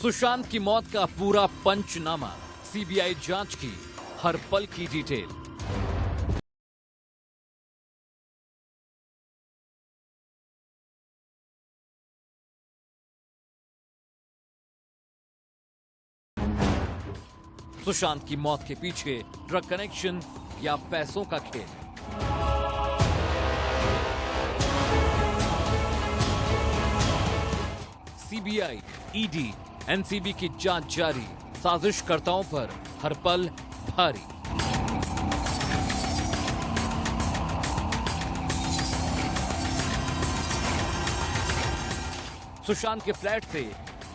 सुशांत की मौत का पूरा पंचनामा, सीबीआई जांच की हर पल की डिटेल। सुशांत की मौत के पीछे ड्रग कनेक्शन या पैसों का खेल। सीबीआई, ईडी, एनसीबी की जांच जारी, साजिशकर्ताओं पर हर पल भारी। सुशांत के फ्लैट से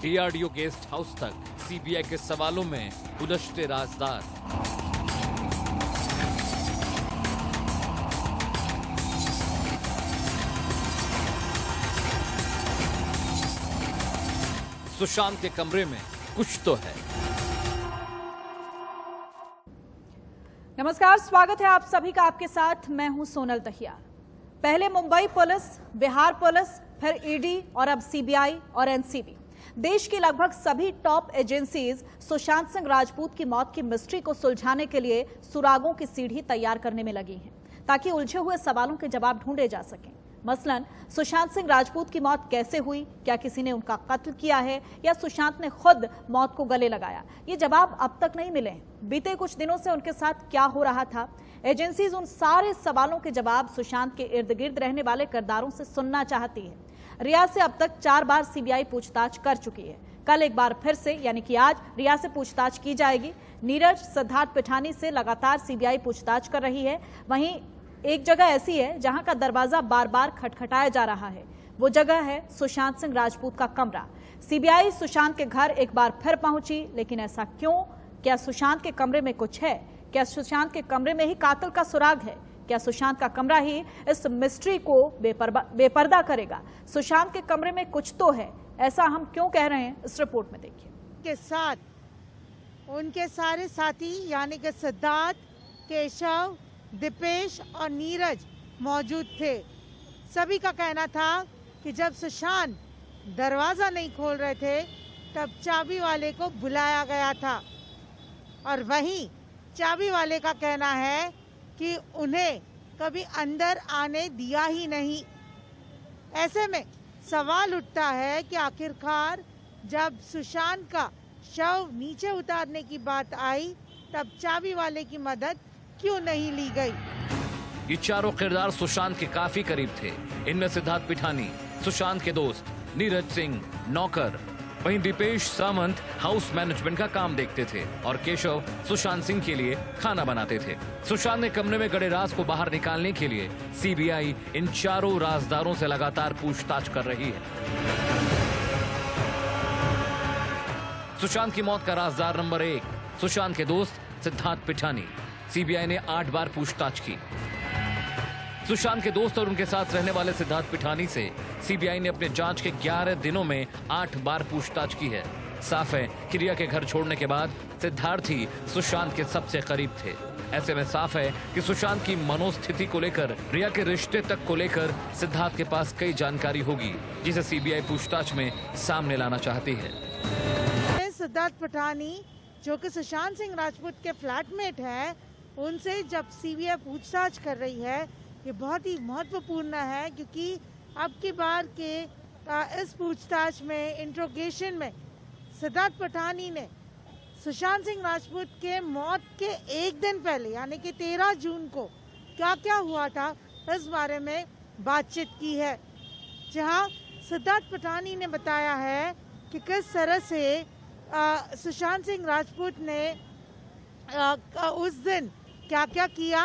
डीआरडीओ गेस्ट हाउस तक सीबीआई के सवालों में उलझते राजदार। सुशांत के कमरे में कुछ तो है। नमस्कार, स्वागत है आप सभी का आपके साथ। मैं हूं सोनल दहिया। पहले मुंबई पुलिस, बिहार पुलिस, फिर ईडी और अब सीबीआई और एनसीबी। देश की लगभग सभी टॉप एजेंसीज सुशांत सिंह राजपूत की मौत की मिस्ट्री को सुलझाने के लिए सुरागों की सीढ़ी तैयार करने में लगी हैं, ताकि उलझे हुए सवालों के जवाब ढूंढे जा सकें। मसलन सुशांत सिंह राजपूत की मौत कैसे हुई, क्या किसी ने उनका कत्ल किया है या सुशांत ने खुद मौत को गले लगाया, ये जवाब अब तक नहीं मिले। बीते कुछ दिनों से उनके साथ क्या हो रहा था, एजेंसीज उन सारे सवालों के जवाब सुशांत के इर्द गिर्द रहने वाले किरदारों से सुनना चाहती है। रिया से अब तक 4 बार सीबीआई पूछताछ कर चुकी है। कल एक बार फिर से यानी कि आज रिया से पूछताछ की जाएगी। नीरज, सिद्धार्थ पिठानी से लगातार सीबीआई पूछताछ कर रही है। वहीं एक जगह ऐसी है जहां का दरवाजा बार बार खटखटाया जा रहा है। वो जगह है सुशांत सिंह राजपूत का कमरा। सीबीआई सुशांत के घर एक बार फिर पहुंची, लेकिन ऐसा क्यों? क्या सुशांत के कमरे में कुछ है? क्या सुशांत के कमरे में ही कातिल का सुराग है? क्या सुशांत का कमरा ही इस मिस्ट्री को बेपर्दा करेगा? सुशांत के कमरे में कुछ तो है, ऐसा हम क्यों कह रहे हैं, इस रिपोर्ट में देखिए। के साथ उनके सारे साथी यानी कि सिद्धार्थ, केशव, दीपेश और नीरज मौजूद थे। सभी का कहना था कि जब सुशांत दरवाजा नहीं खोल रहे थे तब चाबी वाले को बुलाया गया था, और वहीं चाबी वाले का कहना है कि उन्हें कभी अंदर आने दिया ही नहीं। ऐसे में सवाल उठता है कि आखिरकार जब सुशांत का शव नीचे उतारने की बात आई तब चाबी वाले की मदद क्यों नहीं ली गई? ये चारों किरदार सुशांत के काफी करीब थे। इनमें सिद्धार्थ पिठानी, सुशांत के दोस्त, नीरज सिंह, नौकर, वहीं दीपेश सामंत हाउस मैनेजमेंट का काम देखते थे और केशव सुशांत सिंह के लिए खाना बनाते थे। सुशांत ने कमरे में गड़े राज को बाहर निकालने के लिए सीबीआई इन चारों राजदारों से लगातार पूछताछ कर रही है। सुशांत की मौत का राजदार नंबर 1, सुशांत के दोस्त सिद्धार्थ पिठानी। सीबीआई ने 8 बार पूछताछ की। सुशांत के दोस्त और उनके साथ रहने वाले सिद्धार्थ पिठानी से सीबीआई ने अपने जांच के 11 दिनों में 8 बार पूछताछ की है। साफ है कि रिया के घर छोड़ने के बाद सिद्धार्थ ही सुशांत के सबसे करीब थे। ऐसे में साफ है कि सुशांत की मनोस्थिति को लेकर, रिया के रिश्ते तक को लेकर सिद्धार्थ के पास कई जानकारी होगी, जिसे सीबीआई पूछताछ में सामने लाना चाहती है। सिद्धार्थ पिठानी जो कि सुशांत सिंह राजपूत के फ्लैटमेट है, उनसे जब सीबीआई पूछताछ कर रही है, ये बहुत ही महत्वपूर्ण है, क्योंकि अब की बार के इस पूछताछ में, इंट्रोगेशन में, सिद्धार्थ पिठानी ने सुशांत सिंह राजपूत के मौत के एक दिन पहले यानी कि 13 जून को क्या क्या हुआ था इस बारे में बातचीत की है। जहां सिद्धार्थ पिठानी ने बताया है कि किस तरह से सुशांत सिंह राजपूत ने उस दिन क्या क्या किया,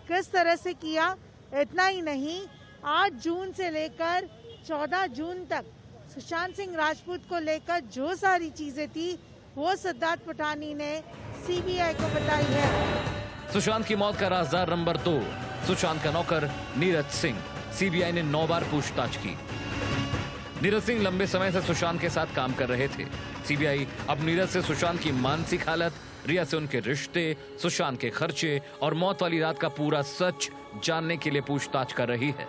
किस तरह से किया। इतना ही नहीं, 8 जून से लेकर 14 जून तक सुशांत सिंह राजपूत को लेकर जो सारी चीजें थी वो सिद्धार्थ पिठानी ने सीबीआई को बताई है। सुशांत की मौत का राजदार नंबर 2, सुशांत का नौकर नीरज सिंह। सीबीआई ने 9 बार पूछताछ की। नीरज सिंह लंबे समय से सुशांत के साथ काम कर रहे थे। सीबीआई अब नीरज से सुशांत की मानसिक हालत, रिया से उनके रिश्ते, सुशांत के खर्चे और मौत वाली रात का पूरा सच जानने के लिए पूछताछ कर रही है।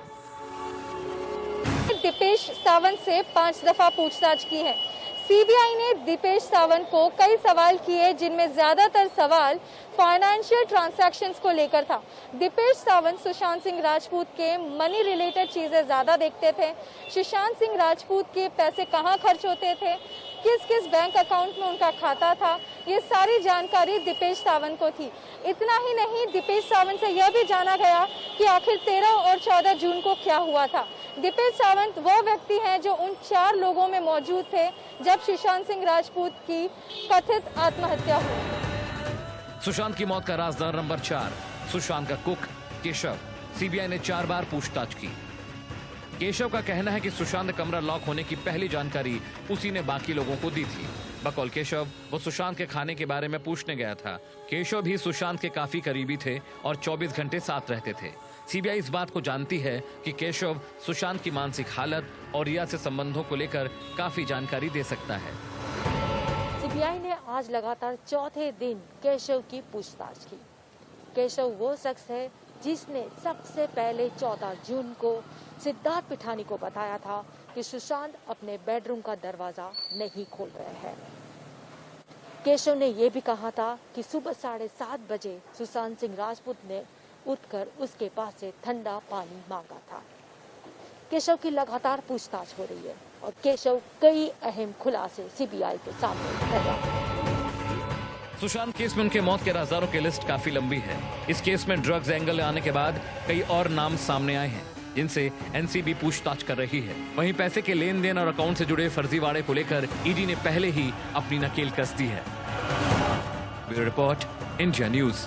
दीपेश सावंत से 5 दफा पूछताछ की है। सीबीआई ने दीपेश सावंत को कई सवाल किए, जिनमें ज्यादातर सवाल फाइनेंशियल ट्रांजैक्शंस को लेकर था। दीपेश सावंत सुशांत सिंह राजपूत के मनी रिलेटेड चीजें ज्यादा देखते थे। सुशांत सिंह राजपूत के पैसे कहां खर्च होते थे, किस किस बैंक अकाउंट में उनका खाता था, ये सारी जानकारी दीपेश सावंत को थी। इतना ही नहीं, दीपेश सावंत से यह भी जाना गया कि आखिर 13 और 14 जून को क्या हुआ था। दीपेश सावंत वो व्यक्ति हैं जो उन 4 लोगों में मौजूद थे जब सुशांत सिंह राजपूत की कथित आत्महत्या हुई। सुशांत की मौत का राजदार नंबर 4 सुशांत का कुक केशव। सीबीआई ने 4 बार पूछताछ की। केशव का कहना है कि सुशांत कमरा लॉक होने की पहली जानकारी उसी ने बाकी लोगों को दी थी। बकौल केशव, वो सुशांत के खाने के बारे में पूछने गया था। केशव भी सुशांत के काफी करीबी थे और 24 घंटे साथ रहते थे। सीबीआई इस बात को जानती है कि केशव सुशांत की मानसिक हालत और रिया से संबंधों को लेकर काफी जानकारी दे सकता है। सीबीआई ने आज लगातार चौथे दिन केशव की पूछताछ की। केशव वो शख्स है जिसने सबसे पहले 14 जून को सिद्धार्थ पिठानी को बताया था कि सुशांत अपने बेडरूम का दरवाजा नहीं खोल रहे हैं। केशव ने यह भी कहा था कि सुबह 7:30 बजे सुशांत सिंह राजपूत ने उठकर उसके पास से ठंडा पानी मांगा था। केशव की लगातार पूछताछ हो रही है और केशव कई अहम खुलासे सीबीआई के सामने कर रहा है। सुशांत केस में उनके मौत के राजदारों की लिस्ट काफी लंबी है। इस केस में ड्रग्स एंगल आने के बाद कई और नाम सामने आए हैं जिनसे एनसीबी पूछताछ कर रही है। वहीं पैसे के लेन देन और अकाउंट से जुड़े फर्जीवाड़े को लेकर ईडी ने पहले ही अपनी नकेल कस दी है। Bureau report, India news.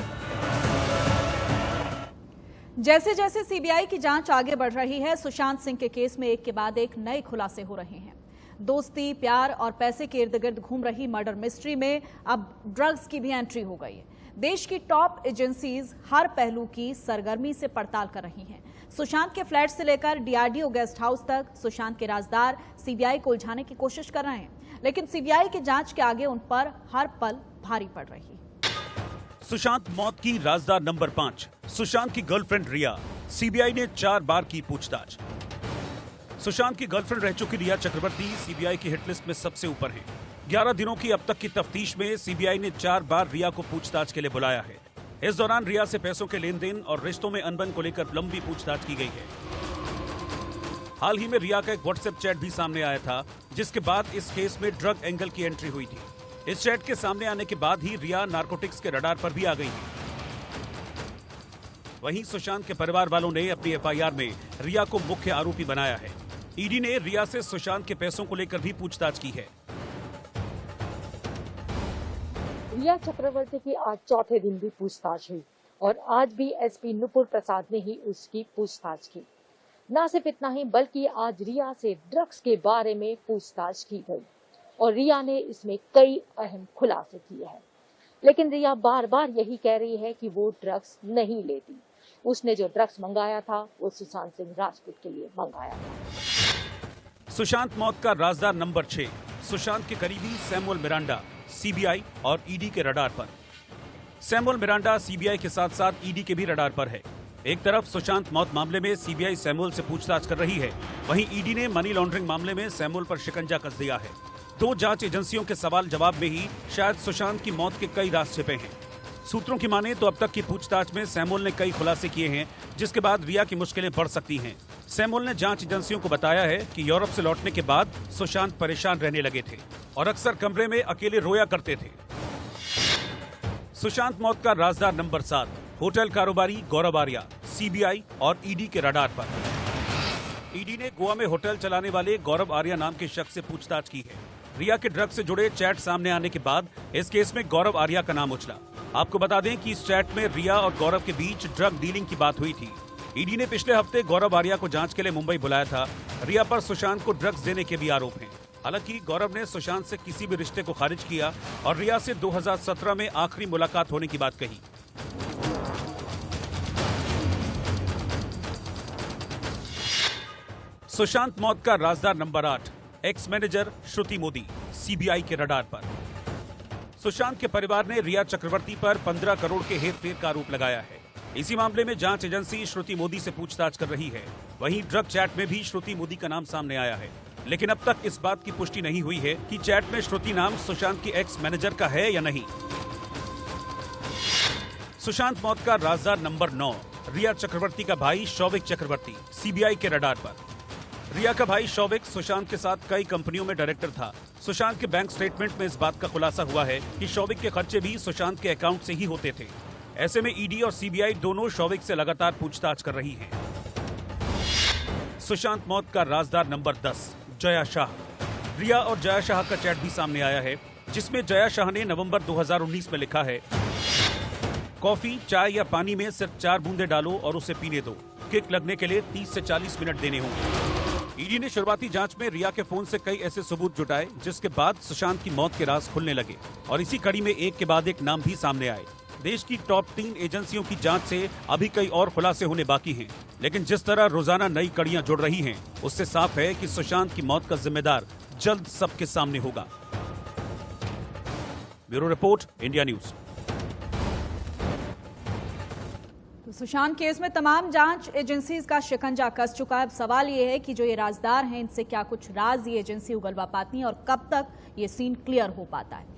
जैसे जैसे सीबीआई की जांच आगे बढ़ रही है, सुशांत सिंह के केस में एक के बाद एक नए खुलासे हो रहे हैं। दोस्ती, प्यार और पैसे के इर्द गिर्द घूम रही मर्डर मिस्ट्री में अब ड्रग्स की भी एंट्री हो गई है। देश की टॉप एजेंसीज हर पहलू की सरगर्मी से पड़ताल कर रही हैं। सुशांत के फ्लैट से लेकर डीआरडीओ गेस्ट हाउस तक सुशांत के राजदार सीबीआई को उलझाने की कोशिश कर रहे हैं, लेकिन सीबीआई की जांच के आगे उन पर हर पल भारी पड़ रही है। सुशांत मौत की राजदार नंबर 5 सुशांत की गर्लफ्रेंड रिया। सीबीआई ने 4 बार की पूछताछ। सुशांत की गर्लफ्रेंड रह चुकी रिया चक्रवर्ती सीबीआई की हिटलिस्ट में सबसे ऊपर है। 11 दिनों की अब तक की तफ्तीश में सीबीआई ने 4 बार रिया को पूछताछ के लिए बुलाया है। इस दौरान रिया से पैसों के लेन देन और रिश्तों में अनबन को लेकर लंबी पूछताछ की गई है। हाल ही में रिया का एक व्हाट्सएप चैट भी सामने आया था, जिसके बाद इस केस में ड्रग एंगल की एंट्री हुई थी। इस चैट के सामने आने के बाद ही रिया नारकोटिक्स के रडार पर भी आ गई है। वहीं सुशांत के परिवार वालों ने अपनी एफआईआर में रिया को मुख्य आरोपी बनाया है। ईडी ने रिया से सुशांत के पैसों को लेकर भी पूछताछ की है। रिया चक्रवर्ती की आज चौथे दिन भी पूछताछ हुई और आज भी एसपी नुपुर प्रसाद ने ही उसकी पूछताछ की। न सिर्फ इतना ही, बल्कि आज रिया से ड्रग्स के बारे में पूछताछ की गई और रिया ने इसमें कई अहम खुलासे किए हैं। लेकिन रिया बार बार यही कह रही है कि वो ड्रग्स नहीं लेती। उसने जो ड्रग्स मंगाया था वो सुशांत सिंह राजपूत के लिए मंगाया था। सुशांत मौत का राजदार नंबर 6 सुशांत के करीबी सैमुअल मिरांडा सीबीआई और ईडी के रडार पर। सैमुअल मिरांडा सीबीआई के साथ साथ ईडी के भी रडार पर है। एक तरफ सुशांत मौत मामले में सीबीआई सैमुअल से पूछताछ कर रही है, वहीं ईडी ने मनी लॉन्ड्रिंग मामले में सैमुअल पर शिकंजा कस दिया है। 2 जांच एजेंसियों के सवाल जवाब में ही शायद सुशांत की मौत के कई राज छिपे हैं। सूत्रों की माने तो अब तक की पूछताछ में सैमुअल ने कई खुलासे किए हैं, जिसके बाद रिया की मुश्किलें बढ़ सकती हैं। सैमुअल ने जांच एजेंसियों को बताया है कि यूरोप से लौटने के बाद सुशांत परेशान रहने लगे थे और अक्सर कमरे में अकेले रोया करते थे। सुशांत मौत का राजदार नंबर 7 होटल कारोबारी गौरव आर्या सीबीआई और ईडी के रडार पर। ईडी ने गोवा में होटल चलाने वाले गौरव आर्या नाम के शख्स से पूछताछ की है। रिया के ड्रग्स से जुड़े चैट सामने आने के बाद इस केस में गौरव आर्या का नाम उछला। आपको बता दें कि इस चैट में रिया और गौरव के बीच ड्रग डीलिंग की बात हुई थी। ईडी ने पिछले हफ्ते गौरव आर्या को जांच के लिए मुंबई बुलाया था। रिया पर सुशांत को ड्रग्स देने के भी आरोप हैं। हालांकि गौरव ने सुशांत से किसी भी रिश्ते को खारिज किया और रिया से 2017 में आखिरी मुलाकात होने की बात कही। सुशांत मौत का राजदार नंबर 8 एक्स मैनेजर श्रुति मोदी सीबीआई के रडार पर। सुशांत के परिवार ने रिया चक्रवर्ती पर 15 करोड़ के हेरफेर का आरोप लगाया है। इसी मामले में जांच एजेंसी श्रुति मोदी से पूछताछ कर रही है। वहीं ड्रग चैट में भी श्रुति मोदी का नाम सामने आया है। लेकिन अब तक इस बात की पुष्टि नहीं हुई है कि चैट में श्रुति नाम सुशांत की एक्स मैनेजर का है या नहीं। सुशांत मौत का राजदार नंबर 9 रिया चक्रवर्ती का भाई शौविक चक्रवर्ती सीबीआई के रडार पर। रिया का भाई शौविक सुशांत के साथ कई कंपनियों में डायरेक्टर था। सुशांत के बैंक स्टेटमेंट में इस बात का खुलासा हुआ है कि शौविक के खर्चे भी सुशांत के अकाउंट से ही होते थे। ऐसे में ईडी और सीबीआई दोनों शौविक से लगातार पूछताछ कर रही हैं। सुशांत मौत का राजदार नंबर 10 जया शाह। रिया और जया शाह का चैट भी सामने आया है, जिसमें जया शाह ने नवंबर 2019 में लिखा है, कॉफी, चाय या पानी में सिर्फ 4 बूंदे डालो और उसे पीने दो। किक लगने के लिए 30 से 40 मिनट देने होंगे। ईडी ने शुरुआती जांच में रिया के फोन से कई ऐसे सबूत जुटाए, जिसके बाद सुशांत की मौत के राज खुलने लगे और इसी कड़ी में एक के बाद एक नाम भी सामने आए। देश की टॉप 3 एजेंसियों की जांच से अभी कई और खुलासे होने बाकी हैं, लेकिन जिस तरह रोजाना नई कड़ियां जुड़ रही हैं, उससे साफ है कि सुशांत की मौत का जिम्मेदार जल्द सबके सामने होगा। Bureau report, India news. तो सुशांत केस में तमाम जांच एजेंसीज का शिकंजा कस चुका है। अब सवाल ये है कि जो ये राजदार हैं, इनसे क्या कुछ राज ये एजेंसी उगलवा पाती हैं और कब तक ये सीन क्लियर हो पाता है।